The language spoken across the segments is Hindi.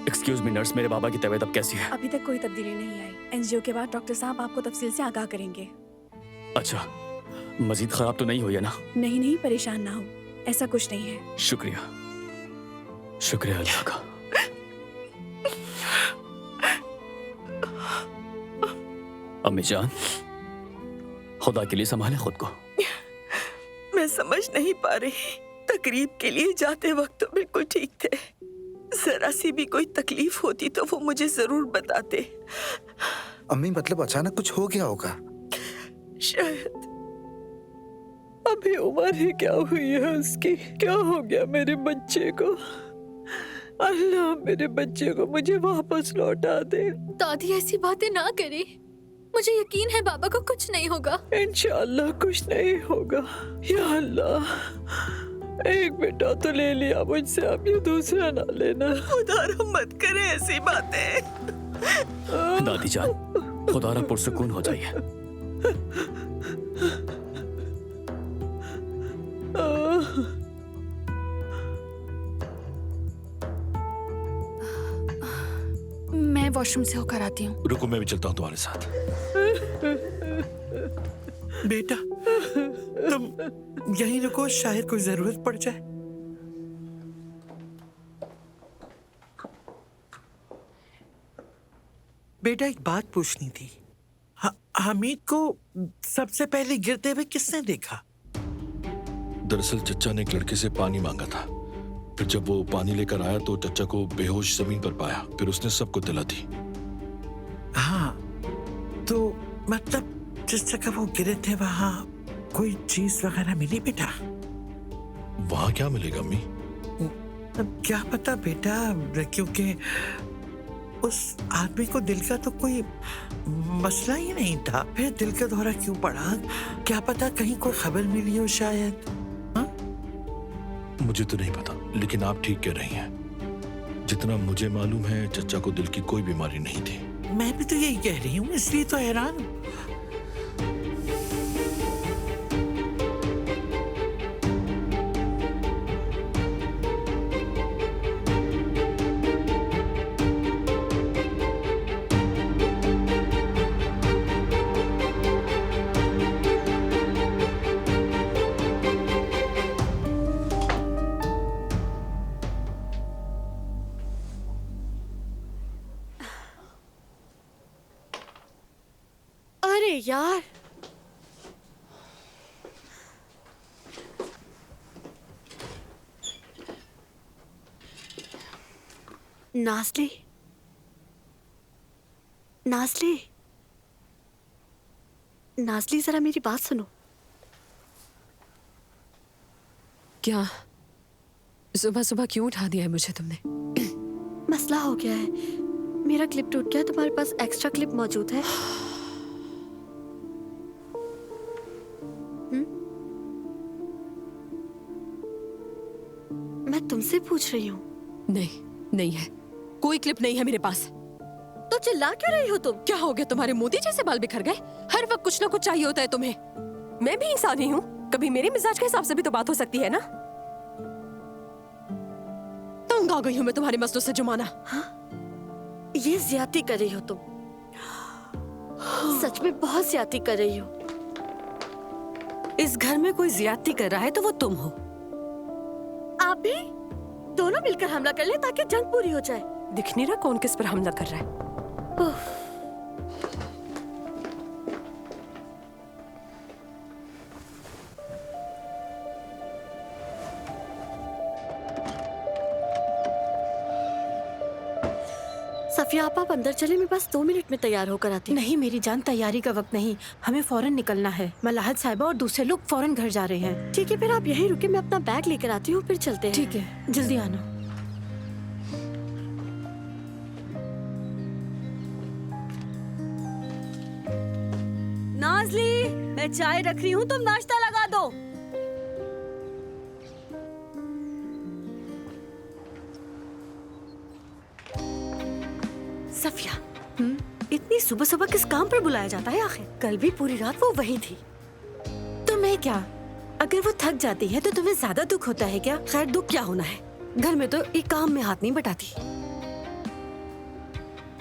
एक्सक्यूज मी नर्स, मेरे बाबा की तबीयत अब कैसी है? अभी तक कोई तब्दीली नहीं आई। एनजीओ के बाद डॉक्टर साहब आपको तफसील से आगाह करेंगे। अच्छा, मजीद खराब तो नहीं हुई है ना? नहीं नहीं, परेशान ना हो, ऐसा कुछ नहीं है। शुक्रिया, शुक्रिया अल्लाह का। अम्मी जान, खुदा के लिए संभाले खुद को। मैं समझ नहीं पा रही, तकरीब के लिए जाते वक्त तो बिल्कुल ठीक थे। जरा सी भी कोई तकलीफ होती तो वो मुझे जरूर बताते। अम्मी मतलब अचानक कुछ हो गया होगा। शायद अभी उम्र ही क्या हुई है उसकी। क्या हो गया मेरे बच्चे को? अल्लाह मेरे बच्चे को मुझे वापस लौटा दे। दादी ऐसी बातें ना करे, मुझे यकीन है बाबा को कुछ नहीं होगा। इंशाअल्लाह कुछ नहीं होगा। या अल्लाह, एक बेटा तो ले लिया मुझसे, अब ये दूसरा ना लेना। खुदा रहमत करे ऐसी बातें। दादी जान, खुदा पुरसुकून हो जाइए। मैं वॉशरूम से होकर आती हूँ। रुको, मैं भी चलता हूँ तुम्हारे साथ। बेटा तुम यहीं रुको, शायद कोई जरूरत पड़ जाए। बेटा एक बात पूछनी थी। हमीद को सबसे पहले गिरते हुए किसने देखा? दरअसल चच्चा ने एक लड़के से पानी मांगा था। फिर जब वो पानी लेकर आया तो चच्चा को बेहोश जमीन पर पाया। फिर उसने सबको दिला दी। हाँ, तो मतलब जिस जगह वो गिरे थे वहाँ कोई चीज वगैरह मिली बेटा? वहाँ क्या मिलेगा अम्मी? अब क्या पता बेटा, क्योंकि उस आदमी को दिल का तो कोई मसला ही नहीं था। फिर दिल का दौरा क्यों पड़ा? क्या पता कहीं कोई खबर मिली हो शायद। मुझे तो नहीं पता, लेकिन आप ठीक कह रही हैं। जितना मुझे मालूम है चच्चा को दिल की कोई बीमारी नहीं थी। मैं भी तो यही कह रही हूँ, इसलिए तो हैरान हूँ। अरे यार, नाज़ली, नाज़ली, नाज़ली, जरा मेरी बात सुनो। क्या सुबह सुबह क्यों उठा दिया है मुझे तुमने? मसला हो गया है, मेरा क्लिप टूट गया। तुम्हारे पास एक्स्ट्रा क्लिप मौजूद है? मैं तुमसे पूछ रही हूँ। नहीं, नहीं है, कोई क्लिप नहीं है मेरे पास। तो चिल्ला क्यों रही हो तुम? क्या हो गया तुम्हारे? मोती जैसे बाल बिखर गए? हर वक्त कुछ ना कुछ चाहिए होता है तुम्हें। मैं भी इंसान ही हूँ, कभी मेरे मिजाज के हिसाब से भी तो बात हो सकती है ना। तंग आ गई हूँ मैं तुम्हारे मसलों से जुमाना। हाँ? ये ज्यादती कर रही हो तुम, सच में बहुत ज्यादती कर रही हो। इस घर में कोई ज्यादती कर रहा है तो वो तुम हो। आप भी दोनों मिलकर हमला कर ले ताकि जंग पूरी हो जाए। दिख नहीं रहा कौन किस पर हमला कर रहा है? सफिया आप अंदर चले, मैं बस 2 मिनट में तैयार होकर आती हूँ। नहीं मेरी जान, तैयारी का वक्त नहीं, हमें फौरन निकलना है। मलाहत साहिबा और दूसरे लोग फौरन घर जा रहे हैं। ठीक है, फिर आप यहीं रुके, मैं अपना बैग लेकर आती हूँ, फिर चलते हैं। ठीक है, जल्दी आना। नाज़ली, मैं चाय रख रही हूँ, तुम नाश्ता लगा दो। सफिया, इतनी सुबह सुबह किस काम पर बुलाया जाता है आखिर? कल भी पूरी रात वो वहीं थी। तुम्हें क्या, अगर वो थक जाती है तो तुम्हें ज्यादा दुख होता है क्या? खैर दुख क्या होना है, घर में तो एक काम में हाथ नहीं बटाती।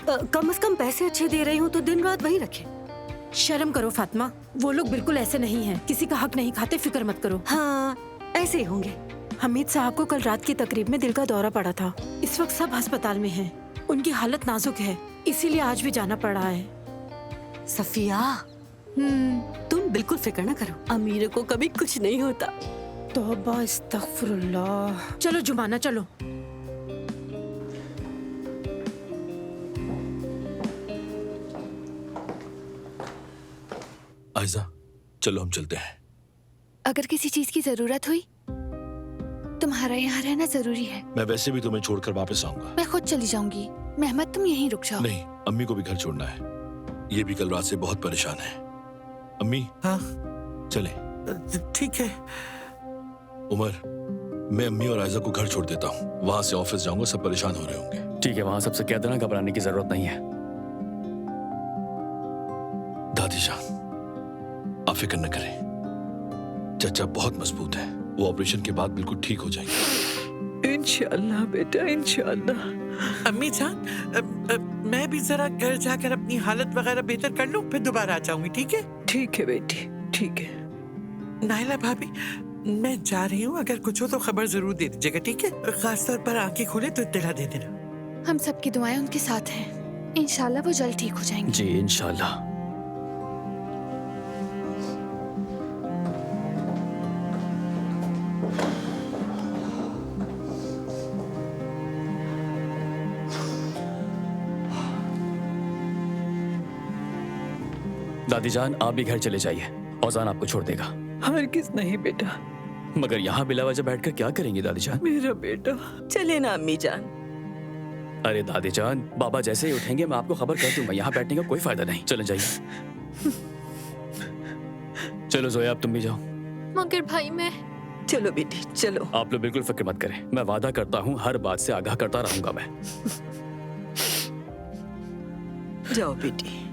कम से कम पैसे अच्छे दे रही हूँ तो दिन रात वही रखे। शर्म करो फातिमा, वो लोग बिल्कुल ऐसे नहीं हैं। किसी का हक नहीं खाते, फिक्र मत करो। हाँ ऐसे ही होंगे। हमीद साहब को कल रात की तकरीब में दिल का दौरा पड़ा था। इस वक्त सब अस्पताल में हैं। उनकी हालत नाजुक है, इसीलिए आज भी जाना पड़ रहा है। सफिया तुम बिल्कुल फिक्र ना करो, अमीर को कभी कुछ नहीं होता। तौबा इस्तगफिरुल्लाह। चलो जुमाना चलो। आयजा चलो हम चलते हैं। अगर किसी चीज की जरूरत हुई, तुम्हारा यहाँ रहना जरूरी है। मैं वैसे भी तुम्हें छोड़कर वापस आऊंगा। मैं खुद चली जाऊंगी। मेहमद तुम यहीं रुक जाओ। नहीं, अम्मी को भी घर छोड़ना है। ये भी कल रात से बहुत परेशान है। अम्मी हाँ चले। ठीक है। उमर, मैं अम्मी और आयजा को घर छोड़ देता हूँ। वहां से ऑफिस जाऊंगा, सब परेशान हो रहे होंगे। ठीक है, वहां सबसे कह देना घबराने की जरूरत नहीं है। दादी जान, आप फिक्र न करें। चचा बहुत मजबूत है, वो ऑपरेशन के बाद बिल्कुल ठीक हो जाएंगे। इंशाल्लाह बेटा, इंशाल्लाह। अम्मी जान, मैं भी जरा घर जाकर अपनी हालत वगैरह बेहतर कर लूं, फिर दोबारा आ जाऊंगी। ठीक है? ठीक है बेटी, ठीक है। नाइला भाभी, मैं जा रही हूँ। अगर कुछ हो तो खबर जरूर दे दीजिएगा, ठीक है? खासतौर पर आंखें खोले तो इत्तला दे देना। हम सबकी दुआएं उनके साथ हैं। इंशाल्लाह वो जल्द ठीक हो जाएंगे। जी इंशाल्लाह। दादी जान, आप भी घर चले जाइए। औजान आपको छोड़ देगा। हरगिज़ नहीं बेटा। मगर यहाँ बिला वजह बैठकर क्या करेंगी दादी जान? मेरा बेटा। चले ना अम्मी जान। अरे दादी जान, बाबा जैसे ही उठेंगे मैं आपको खबर कर दूंगा। यहाँ बैठने का कोई फायदा नहीं। चले जाइए। चलो जोया, अब तुम भी जाओ। मगर भाई मैं। चलो बेटी चलो। आप लोग बिल्कुल फिक्र मत करें। मैं वादा करता हूँ हर बात से आगाह करता रहूंगा मैं। जाओ बेटी।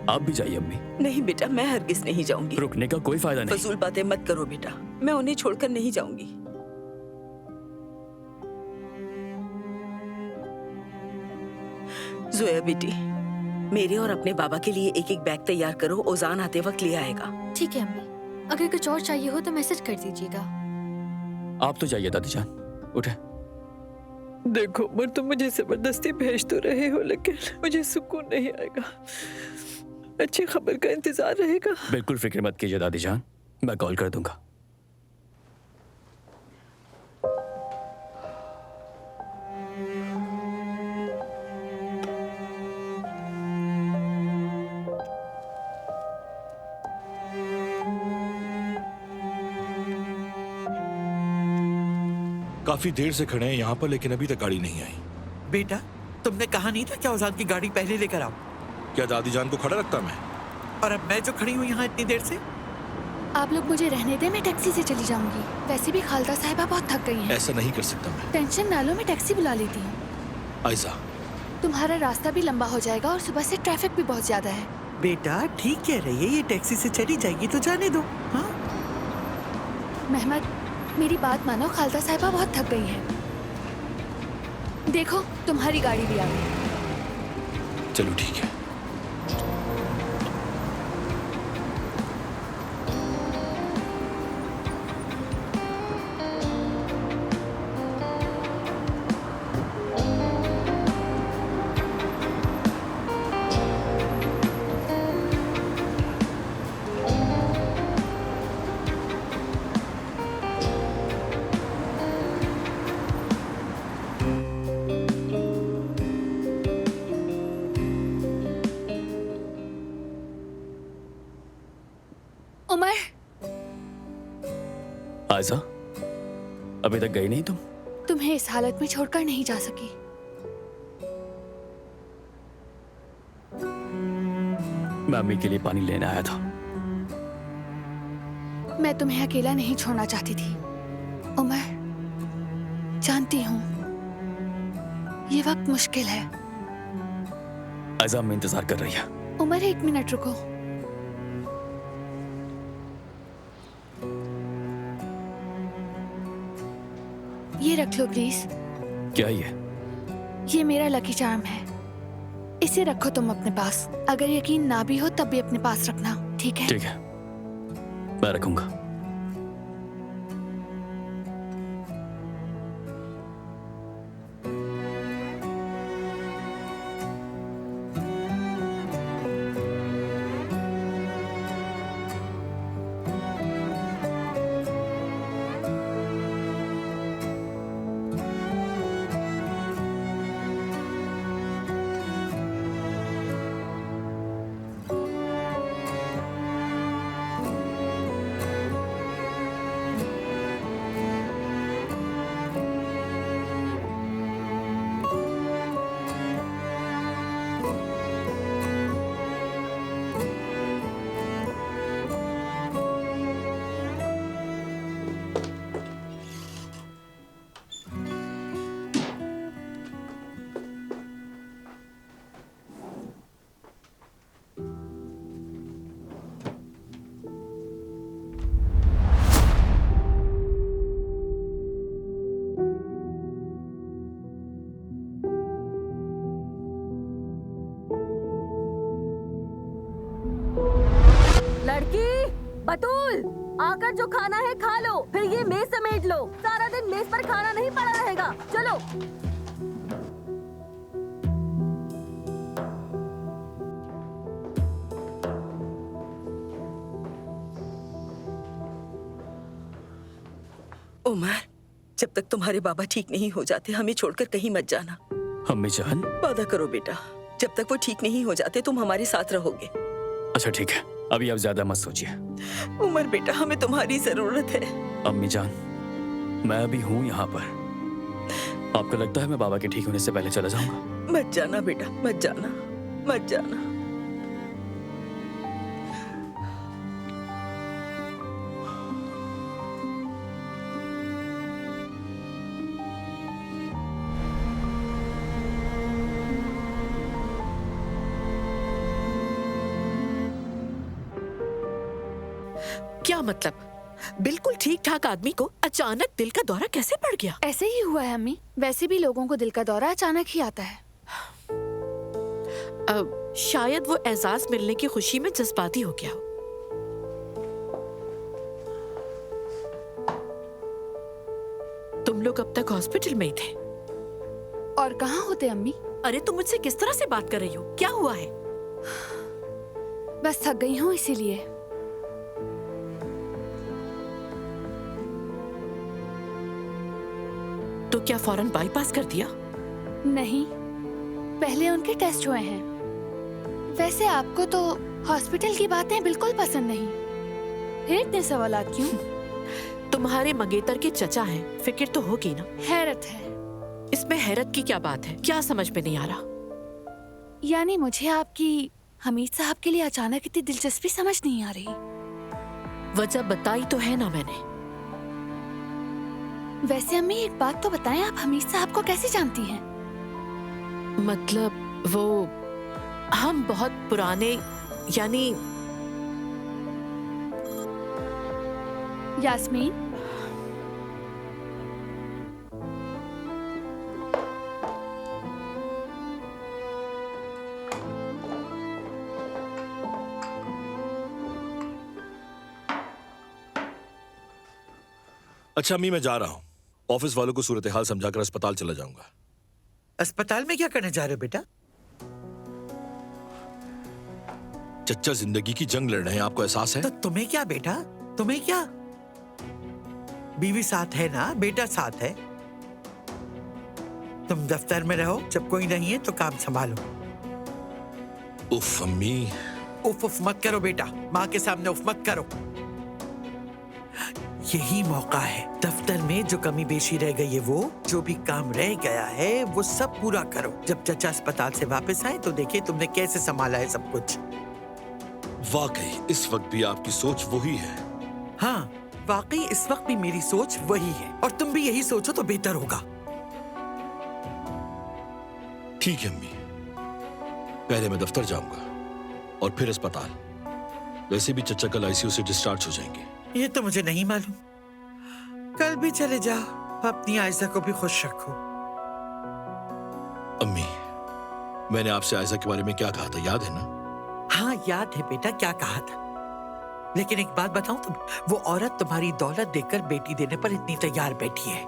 आप भी जाइए अम्मी। नहीं बेटा, मैं हरगिज़ नहीं जाऊंगी। रुकने का कोई फायदा नहीं। फजूल बातें मत करो बेटा, मैं उन्हें छोड़कर नहीं जाऊंगी। जोया बेटी, मेरे और अपने बाबा के लिए एक एक बैग तैयार करो, ओजान आते वक्त ले आएगा। ठीक है अम्मी, अगर कुछ और चाहिए हो तो मैसेज कर दीजिएगा। आप तो जाइए दादी जान, उठे। देखो उमर, तुम मुझे जबरदस्ती भेज तो रहे हो, लेकिन मुझे सुकून नहीं आएगा। अच्छी खबर का इंतजार रहेगा। बिल्कुल फिक्र मत कीजिए दादी जान, मैं कॉल कर दूंगा। काफी देर से खड़े हैं यहाँ पर, लेकिन अभी तक गाड़ी नहीं आई। बेटा, तुमने कहा नहीं था क्या औजान की गाड़ी पहले लेकर आओ? क्या दादी जान को खड़ा रखता मैं? और अब मैं जो खड़ी हूँ यहाँ इतनी देर से? आप लोग मुझे रहने दें, मैं टैक्सी से चली जाऊंगी। वैसे भी खालदा साहिबा बहुत थक गई हैं। ऐसा नहीं कर सकता मैं। टेंशन ना लो, मैं टैक्सी बुला लेती हूँ। आयजा, तुम्हारा रास्ता भी लंबा हो जाएगा और सुबह से ट्रैफिक भी बहुत ज्यादा है। बेटा ठीक कह रही है, ये टैक्सी से चली जाएगी तो जाने दो। हाँ मेहमद, मेरी बात मानो, खालदा साहिबा बहुत थक गई हैं। देखो तुम्हारी गाड़ी भी आ गई। चलो ठीक है। उमर, आयजा, अभी तक गई नहीं तुम? तुम्हें इस हालत में छोड़कर नहीं जा सकी। मैं अम्मी के लिए पानी लेने आया था। मैं तुम्हें अकेला नहीं छोड़ना चाहती थी उमर। जानती हूँ ये वक्त मुश्किल है। आयजा अम्मी इंतजार कर रही है। उमर 1 मिनट रुको। ये रख लो प्लीज। क्या ये? ये मेरा लकी चार्म है, इसे रखो तुम अपने पास। अगर यकीन ना भी हो तब भी अपने पास रखना, ठीक है? ठीक है, मैं रखूंगा। लड़की बतूल, आकर जो खाना है खा लो, फिर ये मेज समेट लो। सारा दिन मेज पर खाना नहीं पड़ा रहेगा। चलो। उमर, जब तक तुम्हारे बाबा ठीक नहीं हो जाते हमें छोड़कर कहीं मत जाना। अम्मी जान। वादा करो बेटा, जब तक वो ठीक नहीं हो जाते तुम हमारे साथ रहोगे। अच्छा ठीक है, अभी आप ज्यादा मत सोचिए। उमर बेटा, हमें तुम्हारी जरूरत है। अम्मी जान, मैं अभी हूँ यहाँ पर। आपको लगता है मैं बाबा के ठीक होने से पहले चला जाऊंगा? मत जाना बेटा, मत जाना, मत जाना। क्या मतलब? बिल्कुल ठीक ठाक आदमी को अचानक दिल का दौरा कैसे पड़ गया? ऐसे ही हुआ है अम्मी। वैसे भी लोगों को दिल का दौरा अचानक ही आता है। शायद वो एहसास मिलने की खुशी में जज्बाती हो गया हो। तुम लोग अब तक हॉस्पिटल में ही थे? और कहाँ होते अम्मी? अरे तुम मुझसे किस तरह से बात कर रही हो? क्या हुआ है? बस थक गई हूँ इसीलिए। तो क्या फौरन बाईपास कर दिया? नहीं, पहले उनके टेस्ट हुए हैं। वैसे आपको तो हॉस्पिटल की बातें बिल्कुल पसंद नहीं। फिर इतने सवालात क्यों? तुम्हारे मंगेतर के चचा हैं, फिक्र तो होगी ना। हैरत है। इसमें हैरत की क्या बात है? क्या समझ में नहीं आ रहा? यानी मुझे आपकी हमीद साहब के लिए अचानक इतनी दिलचस्पी समझ नहीं आ रही। वजह बताई तो है ना मैंने। वैसे अम्मी एक बात तो बताएं, आप हमीद साहब को कैसे जानती हैं? मतलब वो हम बहुत पुराने, यानी यास्मीन, अच्छा अम्मी, मैं जा रहा हूँ। ऑफिस वालों को सूरत हाल समझाकर अस्पताल चला जाऊंगा। अस्पताल में क्या करने जा रहे हो बेटा? चच्चा जिंदगी की जंग लड़ रहे हैं, आपको एहसास है? तो तुम्हें क्या बेटा, तुम्हें क्या? बीवी साथ है ना, बेटा साथ है। तुम दफ्तर में रहो, जब कोई नहीं है तो काम संभालो। उफ अम्मी। उफ उफ मत करो बेटा, माँ के सामने उफ मत करो। यही मौका है, दफ्तर में जो कमी बेशी रह गई है, वो जो भी काम रह गया है वो सब पूरा करो। जब चचा अस्पताल से वापस आए तो देखिए तुमने कैसे संभाला है सब कुछ। वाकई इस वक्त भी आपकी सोच वही है। हाँ, वाकई इस वक्त भी मेरी सोच वही है, और तुम भी यही सोचो तो बेहतर होगा। ठीक है अम्मी, पहले मैं दफ्तर जाऊंगा और फिर अस्पताल। वैसे भी चचा कल आईसीयू से डिस्चार्ज हो जाएंगे। ये तो मुझे नहीं मालूम। कल भी चले जाओ, अपनी आयशा को भी खुश रखो। अम्मी, मैंने आपसे आयशा के बारे में क्या कहा था, याद है ना? हाँ याद है बेटा, क्या कहा था। लेकिन एक बात बताऊं तुम, वो औरत तुम्हारी दौलत देखकर बेटी देने पर इतनी तैयार बैठी है।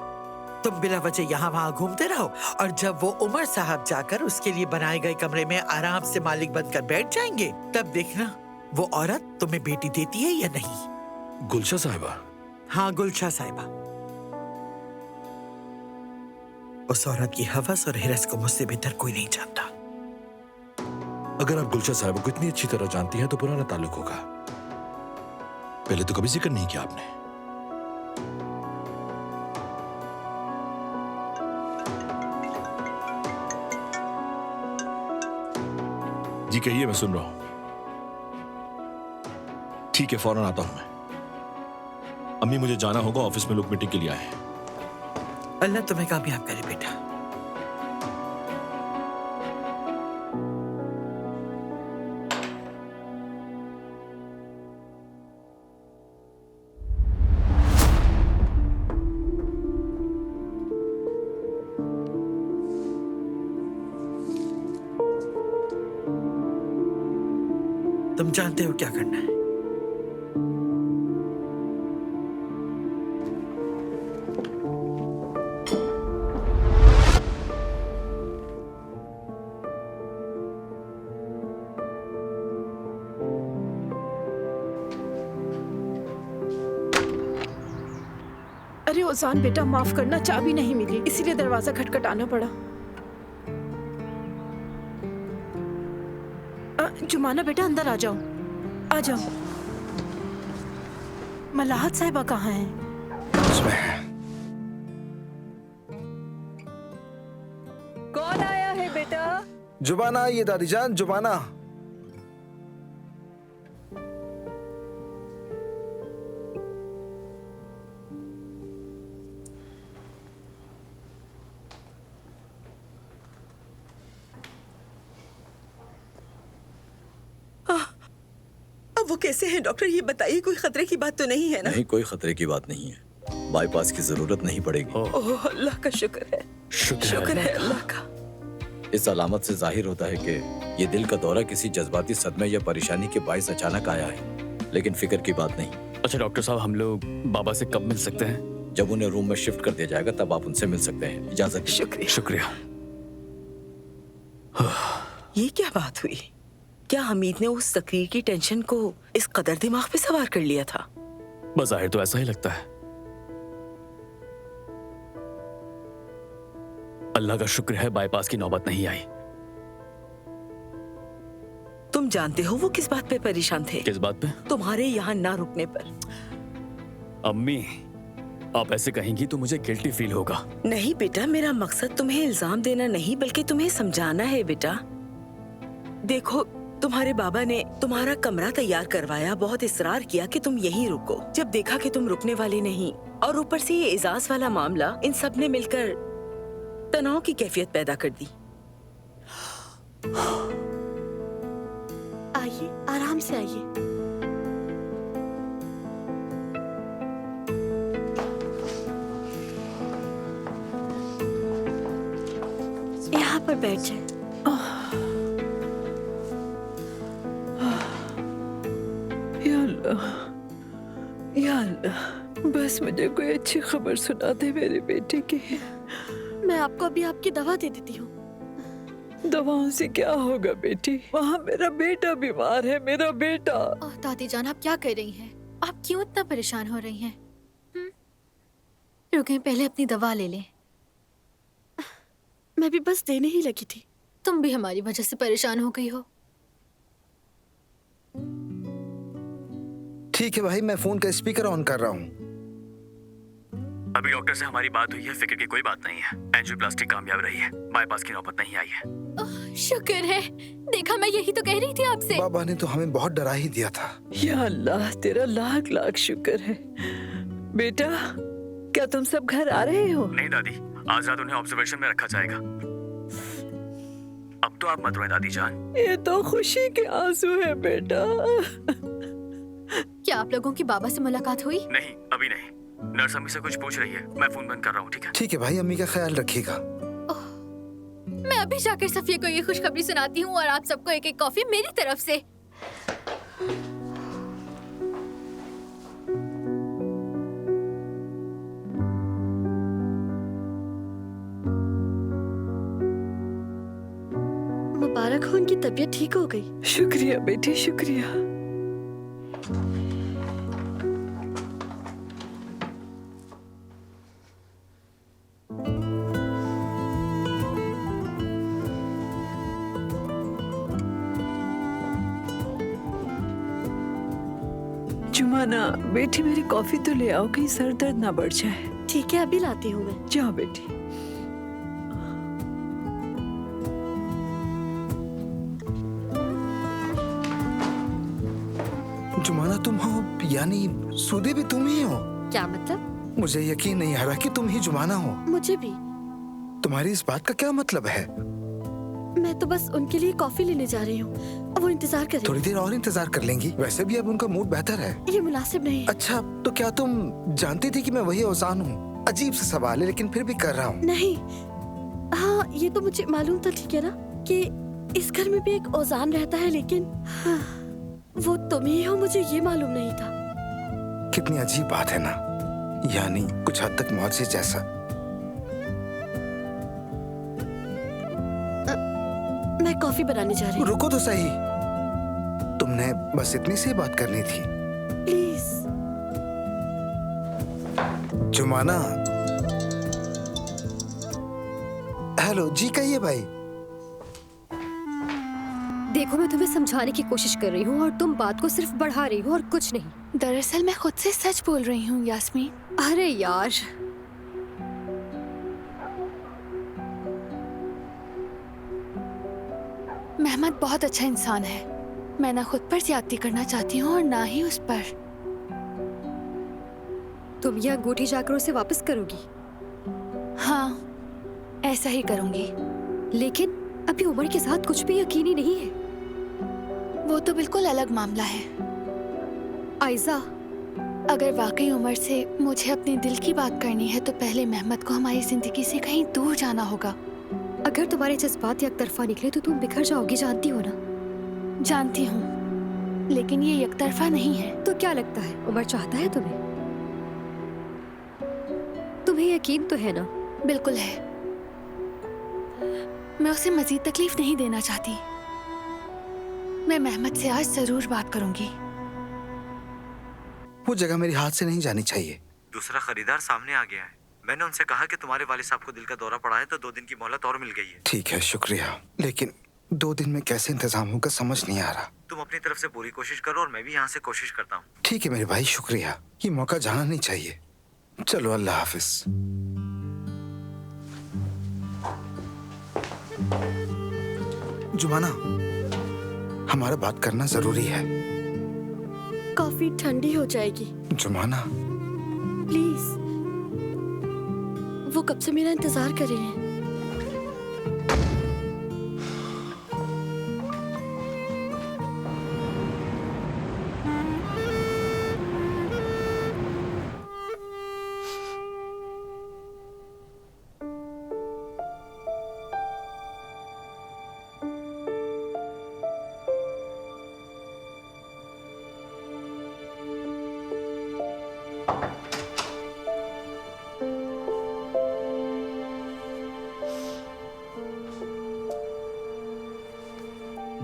तुम बिला वजह यहाँ वहाँ घूमते रहो, और जब वो उमर साहब जाकर उसके लिए बनाए गए कमरे में आराम से मालिक बनकर बैठ जाएंगे, तब देखना वो औरत तुम्हें बेटी देती है या नहीं। गुलशा साहिबा? हाँ, गुलशा साहिबा। उस औरत की हवस और हिरस को मुझसे बेहतर कोई नहीं जानता। अगर आप गुलशा साहिबा को इतनी अच्छी तरह जानती हैं तो पुराना ताल्लुक होगा। पहले तो कभी जिक्र नहीं किया आपने। जी कहिए, मैं सुन रहा हूं। ठीक है, फौरन आता हूं मैं। अम्मी, मुझे जाना होगा, ऑफिस में लोग मीटिंग के लिए आए हैं। अल्लाह तुम्हें कामयाब करे बेटा। तुम जानते हो क्या करना है। अरे ओजान बेटा, माफ करना, चाबी नहीं मिली, इसीलिए दरवाजा खटखटाना पड़ा। जुमाना बेटा, अंदर आ जाओ, आ जाओ। मलाहत साहिबा कहाँ हैं? कौन आया है बेटा? जुबाना आई है दादी जान, जुबाना। वो कैसे हैं डॉक्टर, ये बताइए, कोई खतरे की बात तो नहीं है ना? नहीं, कोई खतरे की बात नहीं है। बाईपास की जरूरत नहीं पड़ेगी। ओह अल्लाह का शुक्र है, शुक्र है अल्लाह का। इस अलामत से जाहिर होता है कि ये दिल का दौरा किसी जज्बाती सदमे या परेशानी के बायस अचानक आया है, लेकिन फिक्र की बात नहीं। अच्छा डॉक्टर साहब, हम लोग बाबा से कब मिल सकते हैं? जब उन्हें रूम में शिफ्ट कर दिया जाएगा तब आप उनसे मिल सकते हैं। इजाजत। शुक्रिया। शुक्रिया। ये क्या बात हुई? क्या हमीद ने उस तकरीर की टेंशन को इस कदर दिमाग पे सवार कर लिया था? बज़ाहिर तो ऐसा ही लगता है। अल्लाह का शुक्र है बाईपास की नौबत नहीं आई। तुम जानते हो वो किस बात पे परेशान थे? किस बात पे? तुम्हारे यहाँ ना रुकने पर। अम्मी, आप ऐसे कहेंगी तो मुझे गिल्टी फील होगा। नहीं बेटा, मेरा मकसद तुम्हें इल्जाम देना नहीं बल्कि तुम्हें समझाना है बेटा। देखो, तुम्हारे बाबा ने तुम्हारा कमरा तैयार करवाया, बहुत इसरार किया कि तुम यहीं रुको। जब देखा कि तुम रुकने वाले नहीं और ऊपर से ये एजाज वाला मामला, इन सब ने मिलकर तनाव की कैफियत पैदा कर दी। आइए, आराम से आइए। यहाँ पर बैठ जाए। या अल्लाह, बस मुझे कोई अच्छी खबर सुना दे मेरी बेटी की। मैं आपको अभी आपकी दवा दे देती हूँ। दवाओं से क्या होगा बेटी? वहाँ मेरा बेटा बीमार है, मेरा बेटा। ओह दादी जान, आप क्या कर रही हैं? आप क्यों इतना परेशान हो रही हैं? रुकें, पहले अपनी दवा ले लें। मैं भी बस देने ही लगी थी। तुम भी हमारी वजह से परेशान हो गई हो। ठीक है भाई, मैं फोन का स्पीकर ऑन कर रहा हूँ। अभी डॉक्टर से हमारी बात हुई है, फिक्र की कोई बात नहीं है। एंजियोप्लास्टी कामयाब रही है, बाईपास की नौबत नहीं आई है। शुक्र है। देखा, मैं यही तो कह रही थी आपसे। बाबा ने तो हमें बहुत डरा ही दिया था। या अल्लाह, तेरा लाख लाख शुक्र है। बेटा, क्या तुम सब घर आ रहे हो? नहीं दादी, आज रात उन्हें ऑब्जर्वेशन में रखा जाएगा। अब तो आप मत रोएं दादी जान। ये तो खुशी के आंसू है बेटा। क्या आप लोगों की बाबा से मुलाकात हुई? नहीं, अभी नहीं। नर्स अम्मी से कुछ पूछ रही है, मैं फोन बंद कर रहा हूँ। ठीक है? ठीक है भाई, अम्मी का ख्याल रखिएगा। मैं अभी जाकर सफिया को ये खुशखबरी सुनाती हूँ और आप सबको एक एक कॉफी मेरी तरफ से। मुबारक हो, उनकी तबीयत ठीक हो गई। शुक्रिया बेटी, शुक्रिया। जुमाना बेटी, मेरी कॉफी तो ले आओ, कहीं सर दर्द ना बढ़ जाए। ठीक है, अभी लाती हूँ मैं। जाओ बेटी। जुमाना तुम हो, यानी सूदी भी तुम ही हो? क्या मतलब? मुझे यकीन नहीं आ रहा कि तुम ही जुमाना हो। मुझे भी। तुम्हारी इस बात का क्या मतलब है? मैं तो बस उनके लिए कॉफी लेने जा रही हूँ, अब वो इंतजार करेंगे। थोड़ी देर और इंतजार कर लेंगी, वैसे भी अब उनका मूड बेहतर है। ये मुनासिब नहीं है। अच्छा, तो क्या तुम जानती थी कि मैं वही औसान हूँ? अजीब सा सवाल है, लेकिन फिर भी कर रहा हूँ। नहीं, हाँ ये तो मुझे मालूम था, ठीक है ना, कि इस घर में भी एक औजान रहता है, लेकिन हाँ, वो तुम ही हो, मुझे ये मालूम नहीं था। कितनी अजीब बात है ना, यानी कुछ हद तक मौत से जैसा। मैं कॉफी बनाने जा रही हूँ। रुको तो सही, तुमने बस इतनी सी बात करनी थी। प्लीज। जुमाना। हेलो जी, कहिए भाई। देखो, मैं तुम्हें समझाने की कोशिश कर रही हूँ और तुम बात को सिर्फ बढ़ा रही हो और कुछ नहीं। दरअसल मैं खुद से सच बोल रही हूँ यास्मीन। अरे यार, मेहमद बहुत अच्छा इंसान है। मैं ना खुद पर ज्यादती करना चाहती हूँ और ना ही उस पर। तुम यह अंगूठी जाकर उसे वापस करोगी? हाँ, ऐसा ही करूंगी। लेकिन अभी उमर के साथ कुछ भी यकीनी नहीं है। वो तो बिल्कुल अलग मामला है। आयजा, अगर वाकई उमर से मुझे अपने दिल की बात करनी है तो पहले मेहमद को हमारी जिंदगी से कहीं दूर जाना होगा। अगर तुम्हारे जज्बात यकतरफा निकले तो तुम बिखर जाओगी, जानती हो ना? जानती हूँ, लेकिन ये यकतरफा नहीं है। तो क्या लगता है, उमर चाहता है तुम्हें? तुम्हें यकीन तो है ना? बिल्कुल है। मैं उसे मजीद तकलीफ नहीं देना चाहती। मैं मेहमद से आज जरूर बात करूंगी। वो जगह मेरी हाथ से नहीं जानी चाहिए। दूसरा खरीदार सामने आ गया है। मैंने उनसे कहा कि तुम्हारे वालिद साहब को दिल का दौरा पड़ा है, तो 2 दिन की मोहलत और मिल गई है। ठीक है, शुक्रिया, लेकिन 2 दिन में कैसे इंतजाम होगा समझ नहीं आ रहा। तुम अपनी तरफ से पूरी कोशिश करो और मैं भी यहाँ से कोशिश करता हूँ। ठीक है मेरे भाई, शुक्रिया। ये मौका जाना नहीं चाहिए। चलो, अल्लाह हाफिज। जुमाना, हमारा बात करना जरूरी है। कॉफी ठंडी हो जाएगी। जुमाना प्लीज, वो कब से मेरा इंतजार कर रही हैं।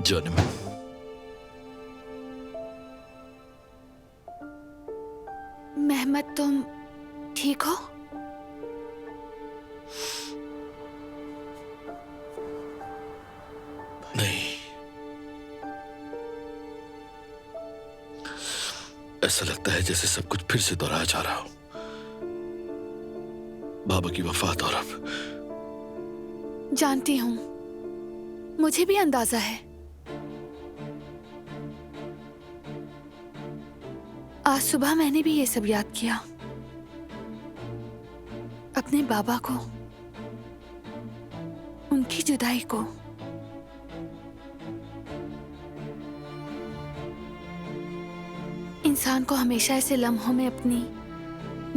जानिम, मेहमद, तुम ठीक हो? नहीं, ऐसा लगता है जैसे सब कुछ फिर से दोहराया जा रहा हो। बाबा की वफात और अब। जानती हूँ, मुझे भी अंदाजा है। आज सुबह मैंने भी ये सब याद किया, अपने बाबा को, उनकी जुदाई को। इंसान को हमेशा ऐसे लम्हों में अपनी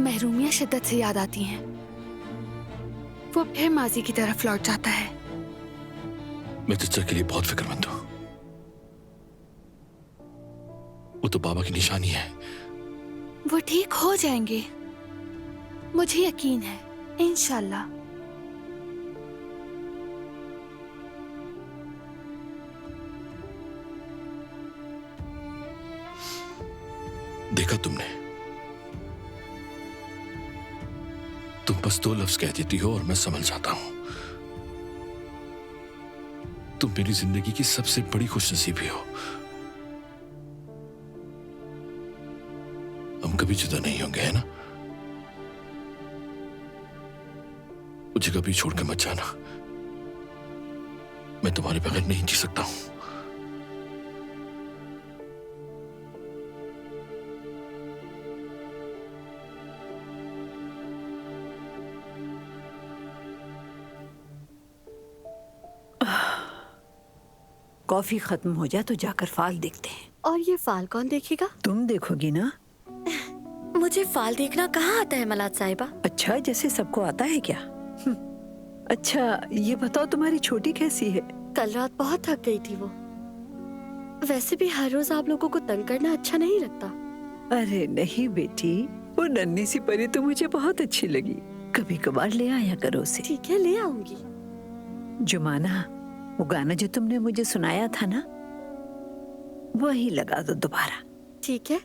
महरूमियत शिद्दत से याद आती हैं। वो फिर माजी की तरफ लौट जाता है। मैं चचा के लिए बहुत फिक्रमंद हूं। वो तो बाबा की निशानी है। वो ठीक हो जाएंगे, मुझे यकीन है, इंशाल्लाह। देखा तुमने, तुम बस 2 लफ्ज कह देती हो और मैं समझ जाता हूं। तुम मेरी जिंदगी की सबसे बड़ी खुशनसीबी हो। हम कभी जुदा नहीं होंगे, है ना? मुझे कभी छोड़ के मत जाना। मैं तुम्हारे बगैर नहीं जी सकता हूं। कॉफी खत्म हो जाए तो जाकर फाल देखते हैं। और ये फाल कौन देखेगा? तुम देखोगी ना। मुझे फाल देखना कहाँ आता है मलाद साहिबा? अच्छा, जैसे सबको आता है क्या? अच्छा, ये बताओ तुम्हारी छोटी कैसी है? कल रात बहुत थक गई थी वो। वैसे भी हर रोज आप लोगों को तंग करना अच्छा नहीं लगता। अरे नहीं बेटी, वो नन्ही सी परी तो मुझे बहुत अच्छी लगी। कभी कभार ले आया करो उसे। ठीक है, ले आऊंगी। जुमाना, वो गाना जो तुमने मुझे सुनाया था ना, वही लगा दो दोबारा। ठीक है,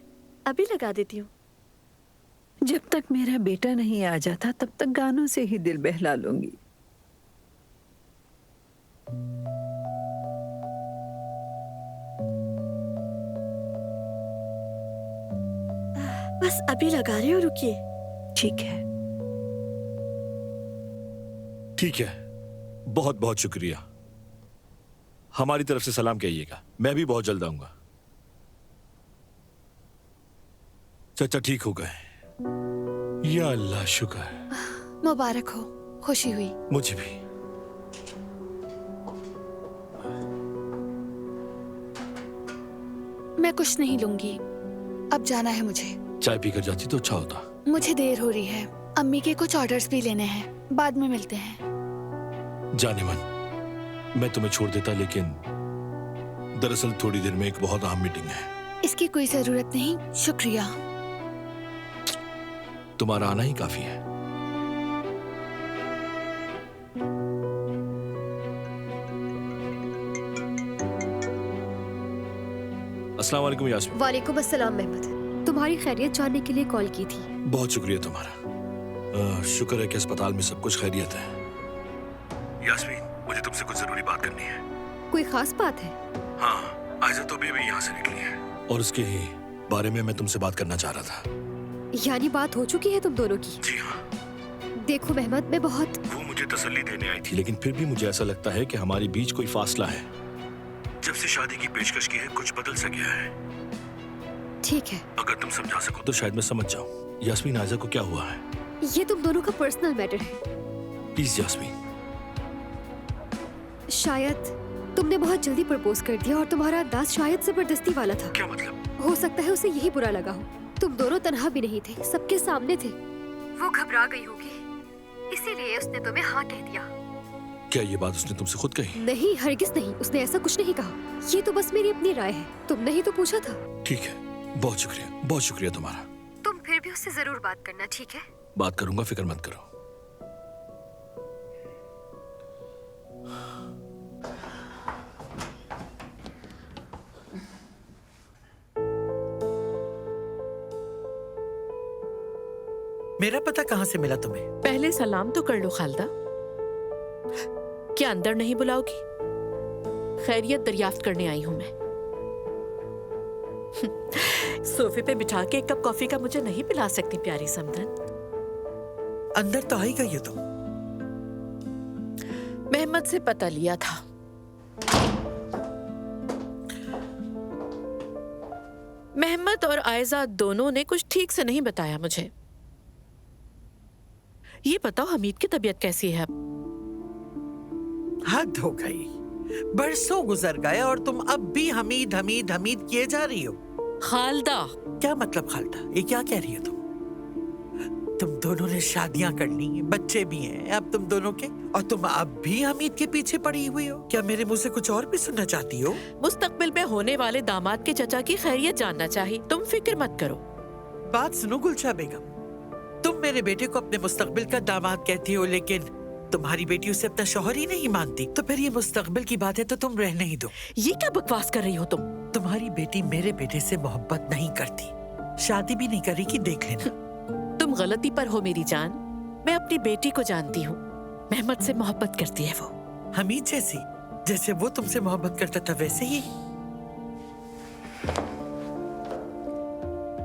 अभी लगा देती हूँ। जब तक मेरा बेटा नहीं आ जाता तब तक गानों से ही दिल बहला लूंगी। बस अभी लगा रही हूँ, रुकिए। ठीक है। ठीक है, बहुत बहुत शुक्रिया। हमारी तरफ से सलाम कहिएगा। मैं भी बहुत जल्द आऊंगा। चाचा ठीक हो गए? या अल्लाह, शुक्र। मुबारक हो, खुशी हुई। मुझे भी। मैं कुछ नहीं लूंगी, अब जाना है मुझे। चाय पीकर जाती तो अच्छा होता। मुझे देर हो रही है, अम्मी के कुछ ऑर्डर्स भी लेने हैं, बाद में मिलते हैं। जाने मन, मैं तुम्हें छोड़ देता, लेकिन दरअसल थोड़ी देर में एक बहुत अहम मीटिंग है। इसकी कोई जरूरत नहीं, शुक्रिया। तुम्हारा आना ही काफी है। अस्सलाम वालेकुम यास्मीन। वालेकुम अस्सलाम मेहमद। तुम्हारी खैरियत जानने के लिए कॉल की थी। बहुत शुक्रिया तुम्हारा। शुक्र है कि अस्पताल में सब कुछ खैरियत है। यास्मीन, मुझे तुमसे कुछ जरूरी बात करनी है। कोई खास बात है? हाँ, आयजा तो अभी यहाँ से निकली है और उसके ही बारे में मैं तुमसे बात करना चाह रहा था। यानी बात हो चुकी है तुम दोनों की? जी हाँ। देखो मेहमद, मैं बहुत... वो मुझे तसल्ली देने आई थी, लेकिन फिर भी मुझे ऐसा लगता है कि हमारे बीच कोई फासला है। जब से शादी की पेशकश की है, कुछ बदल सा गया है। ठीक है, अगर तुम समझा सको तो शायद मैं समझ जाऊं। यास्मीन, आयजा को क्या हुआ है? ये तुम दोनों का पर्सनल मैटर है। प्लीज यास्मीन। शायद तुमने बहुत जल्दी प्रपोज कर दिया और तुम्हारा अंदाज शायद जबरदस्ती वाला था। क्या मतलब? हो सकता है उसे यही बुरा लगा हो। तुम दोनों तन्हा भी नहीं थे, सबके सामने थे। वो घबरा गई होगी, इसीलिए उसने तुम्हें हाँ कह दिया। क्या ये बात उसने तुमसे खुद कही? नहीं, हरगिज नहीं, उसने ऐसा कुछ नहीं कहा। ये तो बस मेरी अपनी राय है, तुमने ही तो पूछा था। ठीक है, बहुत शुक्रिया तुम्हारा। तुम फिर भी उससे जरूर बात करना, ठीक है? बात करूंगा, फिक्र मत करो। मेरा पता कहाँ से मिला तुम्हें? पहले सलाम तो कर लो खालदा। क्या अंदर नहीं बुलाओगी? खैरियत दरियाफ्त करने आई हूं मैं। सोफे पे बिठा के एक कप कॉफी का मुझे नहीं पिला सकती प्यारी समदन? अंदर तो आई गई तो। मेहमद से पता लिया था। मेहमद और आयजा दोनों ने कुछ ठीक से नहीं बताया मुझे। ये बताओ, हमीद की तबीयत कैसी है? हद हो गई, बरसों गुजर गए और तुम अब भी हमीद हमीद हमीद किए जा रही हो। खालदा। क्या मतलब खालदा? ये क्या कह रही है तुम? तुम दोनों ने शादियां कर ली, बच्चे भी हैं अब तुम दोनों के, और तुम अब भी हमीद के पीछे पड़ी हुई हो। क्या मेरे मुंह से कुछ और भी सुनना चाहती हो? मुस्तकबिल में होने वाले दामाद के चचा की खैरियत जानना चाहिए। तुम फिक्र मत करो। बात सुनो गुलशा बेगम, तुम मेरे बेटे को अपने मुस्तकबिल का दामाद कहती हो, लेकिन तुम्हारी बेटी उसे अपना शौहर ही नहीं मानती। तो फिर ये मुस्तकबिल की बात है तो तुम रहने ही दो। ये क्या बकवास कर रही हो तुम? तुम्हारी बेटी मेरे बेटे से मोहब्बत नहीं करती, शादी भी नहीं करेगी, देख लेना। तुम गलती पर हो मेरी जान। मैं अपनी बेटी को जानती हूँ, मेहमद से मोहब्बत करती है वो। हमीद जैसी, जैसे वो तुमसे मोहब्बत करता था वैसे ही।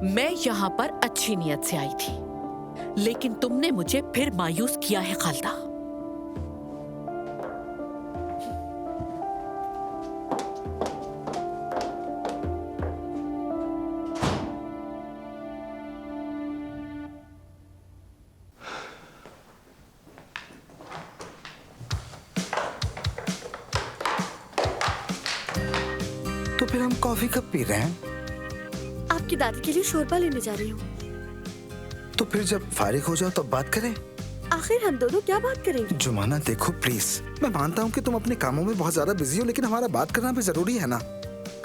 मैं यहाँ पर अच्छी नियत से आई थी, लेकिन तुमने मुझे फिर मायूस किया है खालदा। तो फिर हम कॉफी कब पी रहे हैं? आपकी दादी के लिए शोरबा लेने जा रही हूँ। तो फिर जब फारिग हो जाओ तब बात करें। आखिर हम दोनों क्या बात करेंगे? जुमाना देखो प्लीज, मैं मानता हूँ कि तुम अपने कामों में बहुत ज्यादा बिजी हो, लेकिन हमारा बात करना भी जरूरी है ना।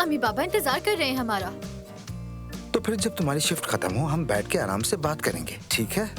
अम्मी बाबा इंतजार कर रहे हैं हमारा। तो फिर जब तुम्हारी शिफ्ट खत्म हो हम बैठ के आराम से बात करेंगे, ठीक है?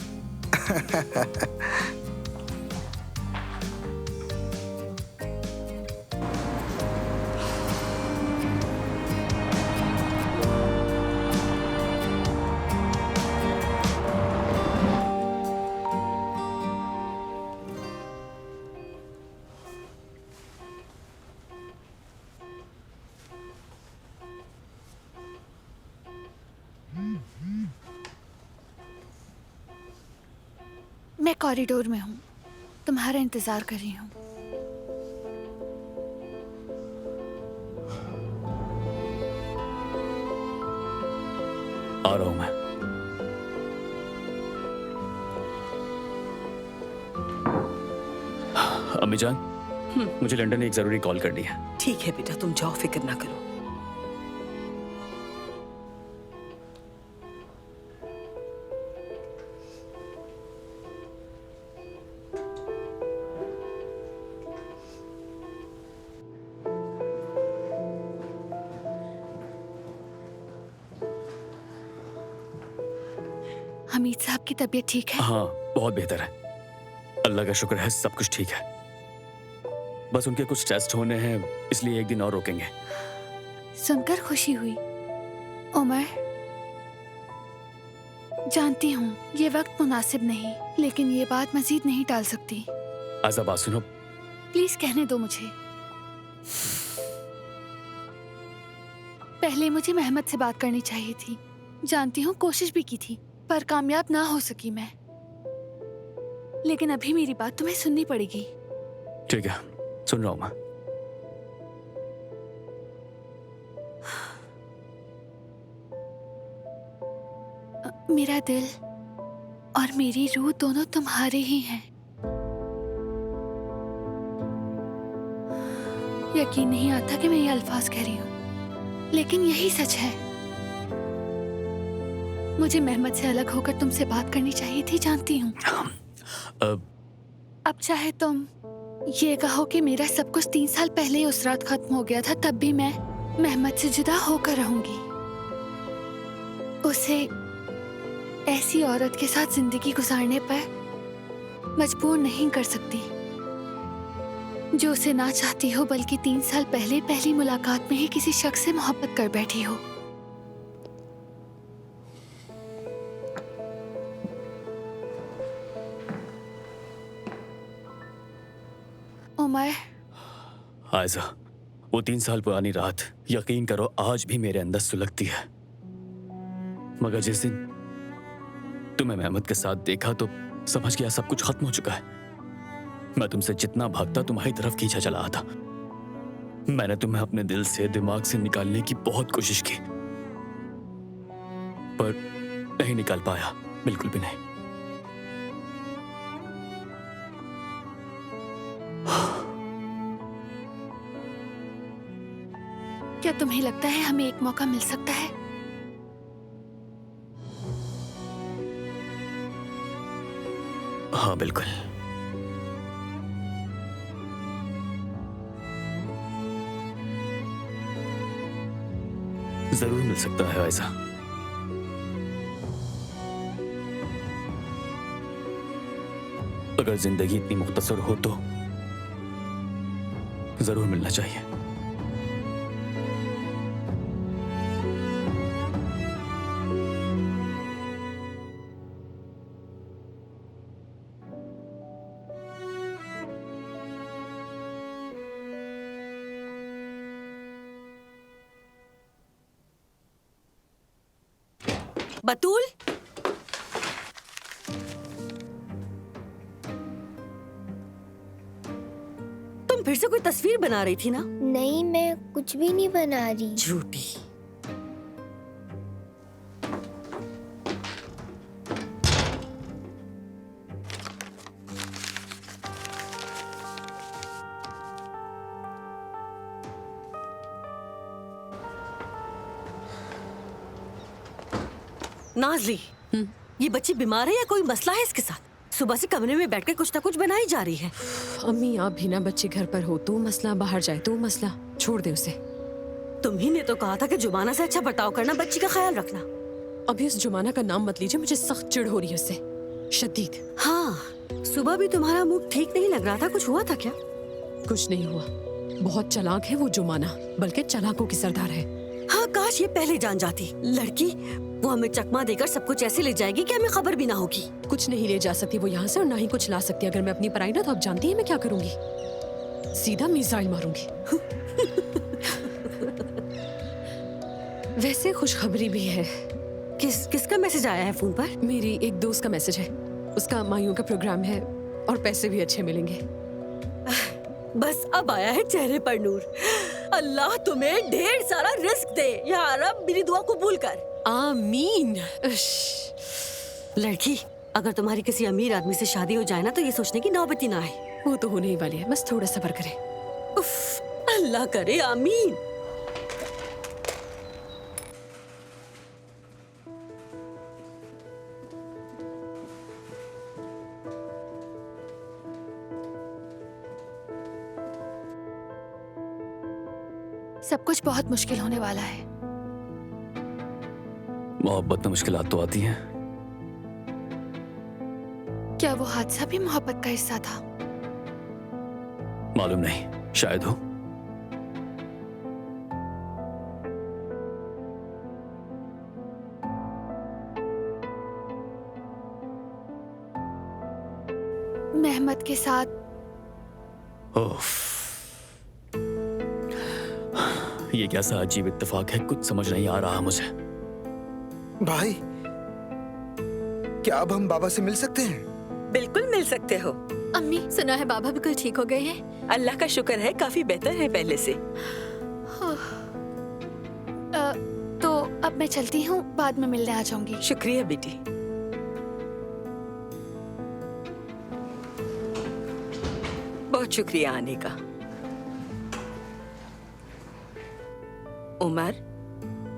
मैं कॉरिडोर में हूँ, तुम्हारा इंतजार कर रही हूँ। आ रहा हूँ मैं। अम्मी जान, मुझे लंदन एक जरूरी कॉल करनी है। ठीक है बेटा, तुम जाओ, फिक्र ना करो। हमीद साहब की तबीयत ठीक है? हाँ, बहुत बेहतर है, अल्लाह का शुक्र है, सब कुछ ठीक है। बस उनके कुछ टेस्ट होने हैं, इसलिए एक दिन और रोकेंगे। सुनकर खुशी हुई। उमर, जानती हूँ ये वक्त मुनासिब नहीं, लेकिन ये बात मजीद नहीं टाल सकती। आजा बात सुनो। प्लीज कहने दो मुझे। पहले मुझे मेहमद से बात करनी चाहिए थी। जानती हूँ कोशिश भी की थी, पर कामयाब ना हो सकी मैं। लेकिन अभी मेरी बात तुम्हें सुननी पड़ेगी। ठीक है, सुन रहा हूँ मैं। मेरा दिल और मेरी रूह दोनों तुम्हारे ही हैं। यकीन नहीं आता कि मैं ये अल्फाज कह रही हूँ, लेकिन यही सच है। मुझे मेहमद से अलग होकर तुमसे बात करनी चाहिए थी, जानती हूँ। अब चाहे तुम ये कहो कि मेरा सब कुछ 3 साल पहले ही उस रात खत्म हो गया था, तब भी मैं मेहमद से जुदा होकर रहूंगी। उसे ऐसी औरत के साथ जिंदगी गुजारने पर मजबूर नहीं कर सकती जो उसे ना चाहती हो, बल्कि 3 साल पहले पहली मुलाकात में ही किसी शख्स से मोहब्बत कर बैठी हो। उमर, आयजा, वो 3 साल पुरानी रात यकीन करो आज भी मेरे अंदर सुलगती है। मगर जिस दिन तुम्हें मेहमद के साथ देखा तो समझ गया सब कुछ खत्म हो चुका है। मैं तुमसे जितना भागता तुम्हारी तरफ खींचा चला आता। मैंने तुम्हें अपने दिल से, दिमाग से निकालने की बहुत कोशिश की, पर नहीं निकाल पाया, बिल्कुल भी नहीं। क्या तुम्हें लगता है हमें एक मौका मिल सकता है? हाँ बिल्कुल। जरूर मिल सकता है आयजा। अगर जिंदगी इतनी मुख्तसर हो तो जरूर मिलना चाहिए। बतूल, तुम फिर से कोई तस्वीर बना रही थी ना? नहीं, मैं कुछ भी नहीं बना रही। झूठी। नाजली, ये बच्ची बीमार है या कोई मसला है इसके साथ? सुबह से कमरे में बैठकर कुछ ना कुछ बनाई जा रही है। अम्मी आप भी ना बच्चे घर पर हो तो मसला, बाहर जाए तो मसला, छोड़ दे उसे। तुम्ही ने तो कहा था कि जुमाना से अच्छा बर्ताव करना, बच्ची का ख्याल रखना। अभी उस जुमाना का नाम मत लीजिए, मुझे सख्त चिढ़ हो रही है उससे, शदीद। हाँ, सुबह भी तुम्हारा मूड ठीक नहीं लग रहा था, कुछ हुआ था क्या? कुछ नहीं हुआ, बहुत चालाक है वो जुमाना, बल्कि चालाकों की सरदार है। हाँ, काश ये पहले जान जाती। लड़की वो हमें चकमा देकर सब कुछ ऐसे ले जाएगी कि हमें खबर भी ना होगी। कुछ नहीं ले जा सकती वो यहाँ से और ना ही कुछ ला सकती। अगर मैं अपनी पराई ना तो आप जानती है मैं क्या करूंगी, सीधा मिसाइल मारूंगी। वैसे खुशखबरी भी है। किसका मैसेज आया है फोन पर? मेरी एक दोस्त का मैसेज है, उसका मायूं का प्रोग्राम है और पैसे भी अच्छे मिलेंगे। बस अब आया है चेहरे पर नूर। अल्लाह तुम्हें ढेर सारा रिस्क दे या रब, मेरी दुआ कबूल कर। आमीन। लड़की, अगर तुम्हारी किसी अमीर आदमी से शादी हो जाए ना तो ये सोचने की नौबत ही ना आए। वो तो होने ही वाली है, बस थोड़ा सब्र करें। उफ, अल्लाह करे, आमीन। सब कुछ बहुत मुश्किल होने वाला है। मोहब्बत में मुश्किलात तो आती हैं। क्या वो हादसा भी मोहब्बत का हिस्सा था? मालूम नहीं, शायद हो। मेहमत के साथ। ओफ, ये कैसा अजीब इत्तेफाक है, कुछ समझ नहीं आ रहा मुझे। भाई, क्या अब हम बाबा से मिल सकते हैं? बिल्कुल मिल सकते हो। अम्मी, सुना है बाबा बिल्कुल ठीक हो गए हैं। अल्लाह का शुक्र है, काफी बेहतर है पहले से। तो अब मैं चलती हूँ, बाद में मिलने आ जाऊंगी। शुक्रिया बेटी। बहुत शुक्रिया आने का। उमर,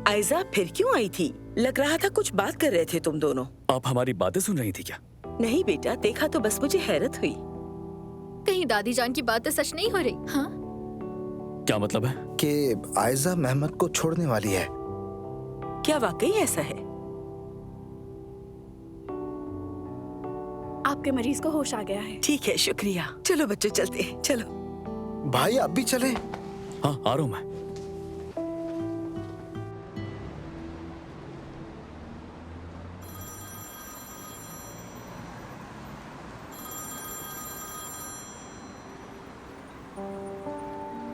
आयजा फिर क्यों आई थी? लग रहा था कुछ बात कर रहे थे तुम दोनों। आप हमारी बातें सुन रही थी क्या? नहीं बेटा, देखा तो बस मुझे हैरत हुई। कहीं दादी जान की बातें सच नहीं हो रही? हाँ, क्या मतलब है? कि आयजा मेहमत को छोड़ने वाली है। क्या वाकई ऐसा है? आपके मरीज को होश आ गया है। ठीक है, शुक्रिया। चलो बच्चों चलते हैं, चलो। भाई आप भी चले? हाँ, आ रहा हूँ मैं।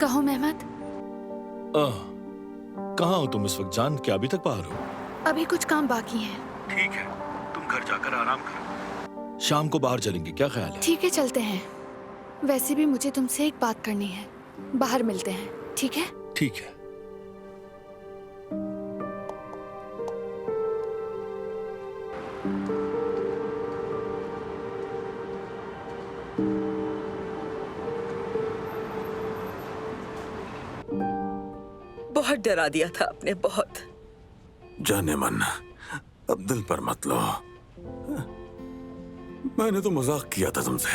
कहो मेहमत। कहाँ हो तुम इस वक्त जान? क्या अभी तक बाहर हो? अभी कुछ काम बाकी है। ठीक है, तुम घर जाकर आराम करो। शाम को बाहर चलेंगे, क्या ख्याल है? ठीक है, चलते हैं। वैसे भी मुझे तुमसे एक बात करनी है, बाहर मिलते हैं, ठीक है? ठीक है। बहुत डरा दिया था आपने, बहुत। जाने मन, अब दिल पर मत लो। मैंने तो मजाक किया था तुमसे।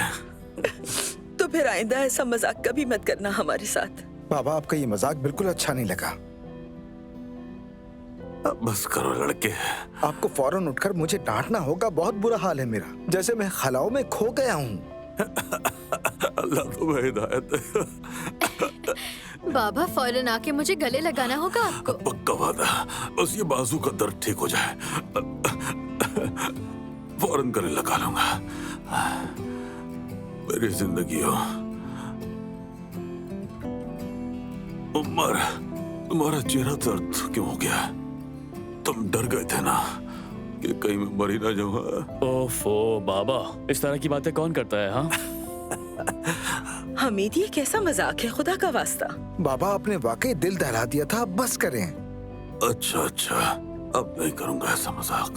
तो फिर आइंदा ऐसा मजाक कभी मत करना हमारे साथ। बाबा आपका ये मजाक बिल्कुल अच्छा नहीं लगा। अब बस करो लड़के। आपको फौरन उठकर मुझे डांटना होगा, बहुत बुरा हाल है मेरा, जैसे मैं खलाओं में खो गया हूँ। अल्लाह तुम्हें हिदायत दे। बाबा फौरन आके मुझे गले लगाना होगा आपको। पक्का वादा, बस ये बाजू का दर्द ठीक हो जाए, फौरन गले लगा लूंगा। मेरी जिंदगी हो। उमर, तुम्हारा चेहरा दर्द क्यों हो गया? तुम डर गए थे ना कि कहीं मैं मरी ना जाऊं। ओफो बाबा, इस तरह की बातें कौन करता है? हाँ हमीद, ये कैसा मजाक है, खुदा का वास्ता। बाबा आपने वाकई दिल दहला दिया था, अब बस करें। अच्छा अच्छा, अब नहीं करूंगा ऐसा मजाक।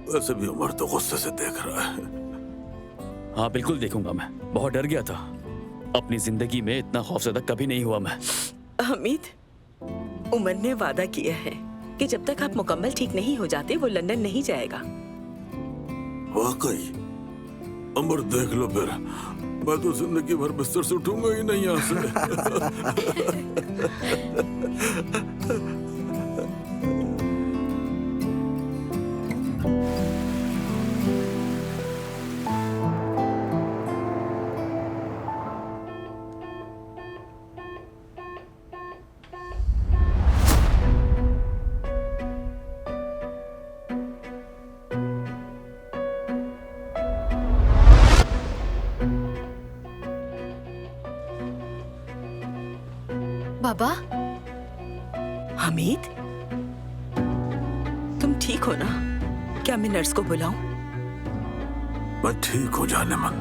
वैसे भी उमर तो गुस्से से देख रहा है। हाँ बिल्कुल देखूंगा, मैं बहुत डर गया था। अपनी जिंदगी में इतना खौफजदा कभी नहीं हुआ मैं। हमीद, उमर ने वादा किया है कि जब तक आप मुकम्मल ठीक नहीं हो जाते वो लंदन नहीं जाएगा। वाकई? उमर देख लो फिर, मैं तो जिंदगी भर बिस्तर से उठूंगा ही नहीं यहाँ से। बाबा। हमीद, तुम ठीक हो ना? क्या मैं नर्स को बुलाऊं? मैं ठीक हो जाने मन।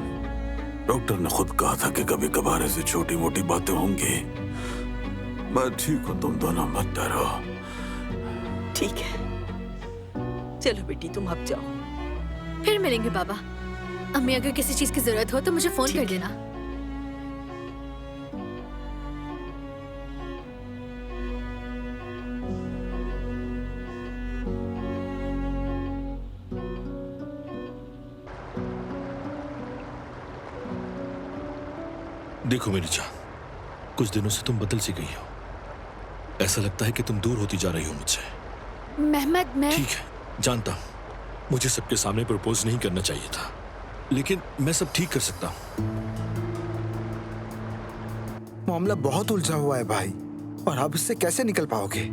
डॉक्टर ने खुद कहा था कि कभी कभार ऐसी छोटी मोटी बातें होंगी। मैं ठीक हूँ, तुम दोनों मत डरो। ठीक है, चलो बेटी तुम अब जाओ। फिर मिलेंगे बाबा। अम्मी अगर किसी चीज की जरूरत हो तो मुझे फोन कर देना। देखो मेरी जान, कुछ दिनों से तुम बदल सी गई हो। ऐसा लगता है कि तुम दूर होती जा रही हो मुझसे। मेहमद, मैं ठीक है, जानता हूँ मुझे सबके सामने प्रपोज नहीं करना चाहिए था, लेकिन मैं सब ठीक कर सकता हूँ। मामला बहुत उलझा हुआ है भाई, और आप इससे कैसे निकल पाओगे?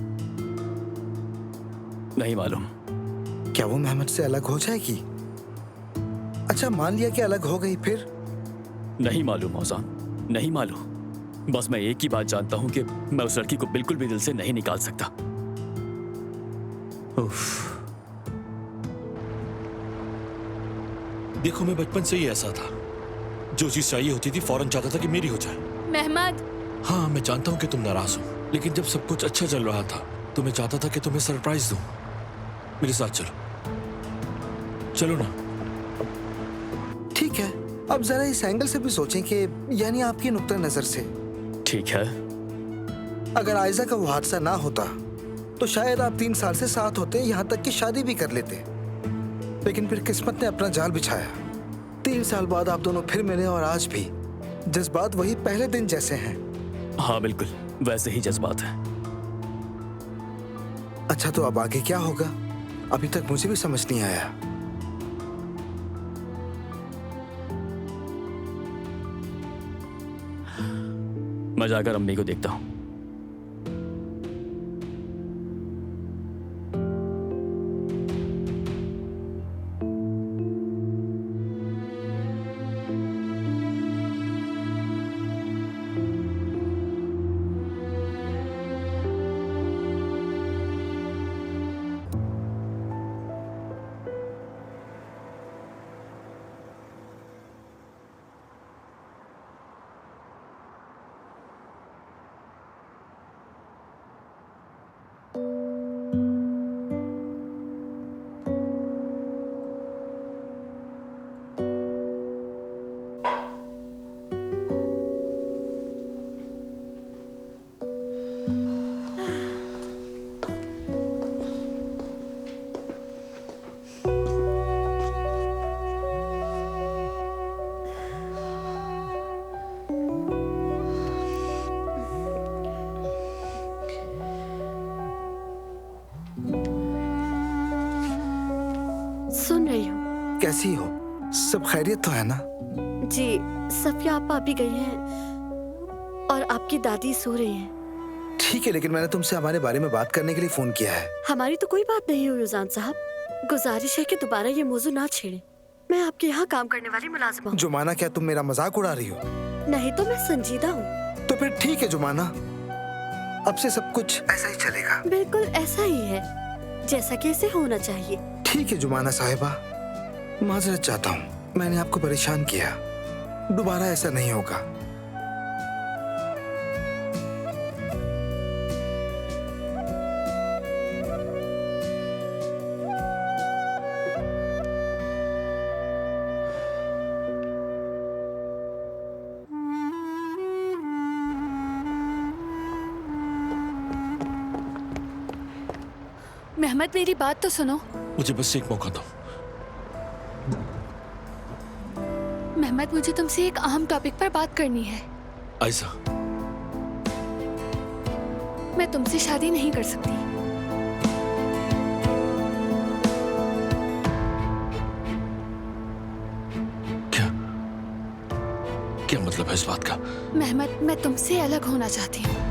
नहीं मालूम। क्या वो मेहमद से अलग हो जाएगी? अच्छा मान लिया कि अलग हो गई, फिर? नहीं मालूम मौजान, नहीं मालूम। बस मैं एक ही बात जानता हूं कि मैं उस लड़की को बिल्कुल भी दिल से नहीं निकाल सकता। उफ। देखो मैं बचपन से ही ऐसा था, जो चीज चाहिए होती थी फौरन चाहता था कि मेरी हो जाए। मेहमद। हाँ मैं जानता हूँ कि तुम नाराज हो, लेकिन जब सब कुछ अच्छा चल रहा था तो मैं चाहता था कि तुम्हें सरप्राइज दूं। मेरे साथ चलो, चलो ना। ठीक है, अब जरा इस एंगल से भी सोचें कि यानी आपकी नुक्ता नजर से। ठीक है। अगर आयजा का वो हादसा ना होता तो शायद आप 3 साल से साथ होते, यहाँ तक कि शादी भी कर लेते। लेकिन फिर किस्मत ने अपना जाल बिछाया। 3 साल बाद आप दोनों फिर मिले, और आज भी जज्बात वही पहले दिन जैसे हैं। हाँ बिल्कुल वैसे ही जज्बात है। अच्छा तो अब आगे क्या होगा? अभी तक मुझे भी समझ नहीं आया। मैं जाकर अम्मी को देखता हूँ। कैसी हो? सब खैरियत तो है ना? जी, सफिया आप भाभी गई हैं और आपकी दादी सो रही हैं। ठीक है, लेकिन मैंने तुमसे हमारे बारे में बात करने के लिए फोन किया है। हमारी तो कोई बात नहीं हुई उजान साहब। गुजारिश है कि दोबारा ये मौजू ना छेड़ें। मैं आपके यहाँ काम करने वाली मुलाजिमा हूँ। जुमाना, क्या तुम मेरा मजाक उड़ा रही हो? नहीं तो मैं संजीदा हूँ। तो फिर ठीक है जुमाना, अब से सब कुछ ऐसा ही चलेगा। बिल्कुल ऐसा ही है, जैसा कि इसे होना चाहिए। ठीक है जुमाना साहिबा, माजरत चाहता हूँ, मैंने आपको परेशान किया। दोबारा ऐसा नहीं होगा। मेहमद, मेरी बात तो सुनो। मुझे बस एक मौका दो। मेहमद, मुझे तुमसे एक अहम टॉपिक पर बात करनी है। आयशा, मैं तुमसे शादी नहीं कर सकती। क्या मतलब है इस बात का? मेहमद, मैं तुमसे अलग होना चाहती हूँ।